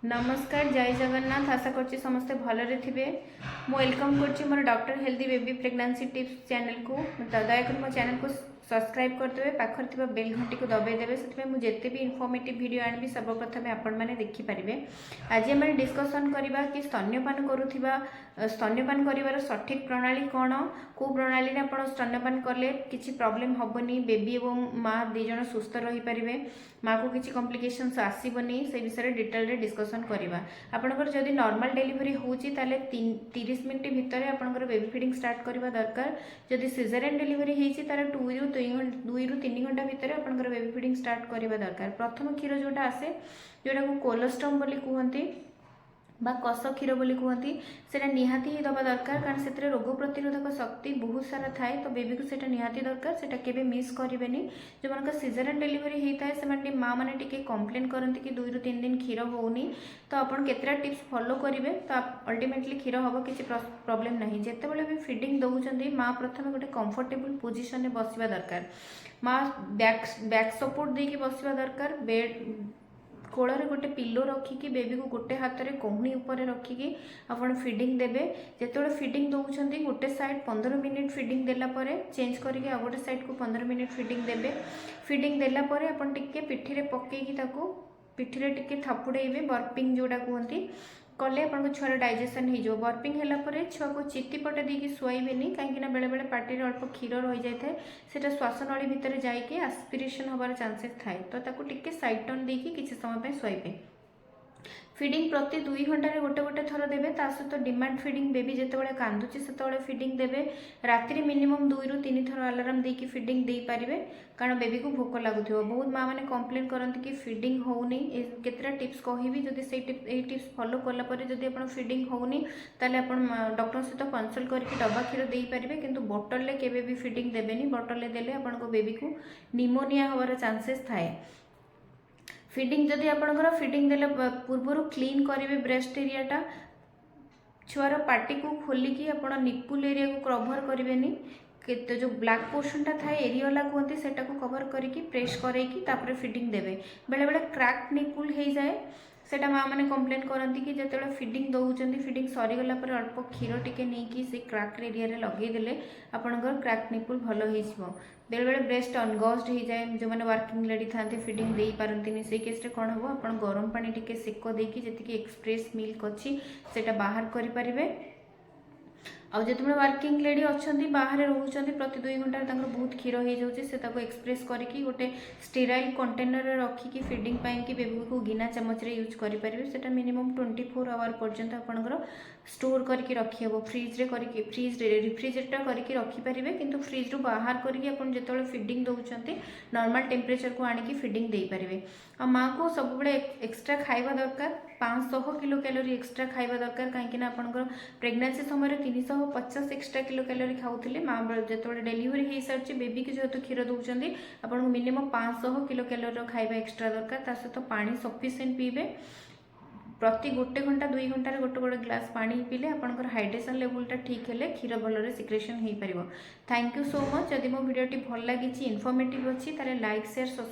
नमस्कार जय जगन्नाथ आशा करछि समस्ते भलरे थिबे। मु वेलकम करछि मोर doctor healthy baby pregnancy tips channel को। दयाकर मो चैनल को सब्सक्राइब करदेवे, पाखर थिबा बेल घंटी को दबाई देबे। सेतबे मु जेते भी इनफॉर्मेटिव वीडियो आनबी सर्वप्रथमे आपण माने देखि परिबे। आज हम डिस्कशन करबा कि स्तन्यपान करूथिबा स्तन्यपान करिवार सठिक प्रणाली कोन, को प्रणाली रे आपण स्तन्यपान करले किछि प्रॉब्लम हबनी, बेबी एवं माँ दी जण सुस्थ रही परिबे, माँ को किछि कॉम्प्लिकेशंस आसीबनी, से विषय डिटेल रे डिस्कशन करबा। आपनकर जदि नॉर्मल डिलीवरी होउची ताले 30 मिनिट भितर आपनकर बेबी फीडिंग स्टार्ट करबा दरकार। जदि सिजेरियन डिलीवरी हेची ताले 2 रु 3 घंटा भितर आपनकर बेबी फीडिंग स्टार्ट करबा दरकार। प्रथम क्षीर जोटा आसे जोटा को कोलोस्ट्रम बोली कहंती बा कस क्षीर बोली कहती, सेटा निहाती ही दबा दरकार, कारण से रोग प्रतिरोधक शक्ति बहुत सारा थाए। तो बेबी को सेटा निहाती दरकार, सेटा केबे मिस करेनि। जो मन सिजेरियन डिलीवरी होता है से माँ मैंने टिके कंप्लेन करती कि 2 रु 3 दिन क्षीर होनी। तो आपन केतरा टिप्स फॉलो करेंगे तो अल्टीमेटली क्षीर हम किसी प्रॉब्लम नहीं। जितेबाला भी फीडिंग दौरान माँ प्रथम गोटे कंफर्टेबल पोजिशन में बसवा दरकार। माँ बैक सपोर्ट देकी बसवा दरकार। बेड कोଳରେ गोटे पिलो रखिकी बेबी को गोटे हाथ में कोहनी उपर रखिकी आपण फीडिंग देबे। जेतोळे फीडिंग दउछंती गोटे साइड 15 मिनिट फीडिंग देला परे चेंज करके आ गोटे साइड को 15 मिनिट फीडिंग देबे। फीडिंग देला परे आपण टिके पिठी रे पकेकी ताको पिठी रे टिके थापुडेइबे। बर्पिंग जोडा कहंती कले आपन छुआर डाइजेशन हो। बर्पिंग है छुआ को चित्ती पटे देकी शुआइबेनी, कहीं बेले बेले पार्टी अल्प क्षीर रही जाए से श्वासनली भितर जाइए आस्पिरेशन हबार चांसेस थाए। तो ताकू टिके साइड टर्न देकी किसी समय शुआइबे। फीडिंग प्रति 2 घंटे गोटे गोटे थर देवे। ता सहित डिमांड फीडिंग बेबी जितेबाला कांदुची से फीडिंग देवे। राति मिनिमम 2 रु 3 थर अलार्म देकी फीडिंग दे पारिबे, कारण बेबी को भोक लगुथिबो। बहुत माँ मैंने कंप्लेन करती कि फीडिंग होनी। केतरा टिप्स कहबी, जदि से टिप्स फॉलो कला परे जदि आपण फीडिंग होनी ताले आपण डॉक्टर सहित कंसल्ट करके डब्बा क्षीर दे पारिबे, किंतु बोतल ले केबे भी फीडिंग देबेनी। बोतल ले देले आपण को बेबी को निमोनिया होबार चांसेस थाए। फीडिंग जदि आपणकर फीडिंग देले पूर्वर क्लीन करेंगे ब्रेस्ट एरियाटा, छुआर पार्टी को खोलिकी आपण निपुल एरिया को कवर करेंगे। जो ब्लैक पोर्शन टा थाए एरियोला कहते सेटा को कवर करके प्रेस करके तापर फीडिंग देवे। बेले बेले क्रैक निपुल हो जाए, सेटा माँ मैंने कंप्लेन करती कि जिते फीडिंग दौरान फीडिंग सरीगला अल्प क्षीर टिके नहीं से क्रैक एरिया रे लगेदेले आपंकर क्रैक निपुल भल हो। बेले बेले ब्रेस्ट अनगस्ड हो जाए। जो मैंने वर्किंग लेडी था फीडिंग दे पारती से केस कौन हम आप गरम पानी टिके सेक देकी जी एक्सप्रेस मिल्क अच्छी से बाहर करें। आउ जो वर्किंग लेडी अच्छा बाहर रोचे प्रति 2 घंटे बहुत क्षीर हो जाए, से एक्सप्रेस करके गोटे स्टेराइल कंटेनर रखिकी फीडिंग कि बेबी को गिना चमच रे यूज करेंगे। से मिनिमम 24 आवर पर्यंत आपंकर स्टोर करके रखी हे। फ्रिज रे रिफ्रिजरेटर करके रखिपारे, किंतु फ्रिज रू बाहर करके आपन जेतोले फीडिंग दउचंती नॉर्मल टेम्परेचर को आनिकी फीडिंग दे पारे। आ माँ को सब बड़े एक्स्ट्रा खाइबा दरकार। 500 किलो कैलोरी एक्स्ट्रा खाइबा दरकार, कहीं आपंकर प्रेगनेंसी समय 350 एक्स्ट्रा किलो कैलोरी खाऊले। माँ जो डेलीवरी हो सारी बेबी की जेहतु क्षीर दौरान आपको मिनिमम 500 किलो कैलोरी खाइबा एक्स्ट्रा दरकार। ता सहित पानी सफिशिएंट पीबे। प्रति गोटे घंटा 2 घंटे गोटे गोटे ग्लास पानी पीले आपंकर हाइड्रेशन लेवलटा ठीक है, क्षीर भल सिक्रेशन हो पार। Thank you so much. जदि मो वीडियोटी भल लगी इनफॉर्मेटिव अच्छी ताले लाइक शेयर सब्सक्राइब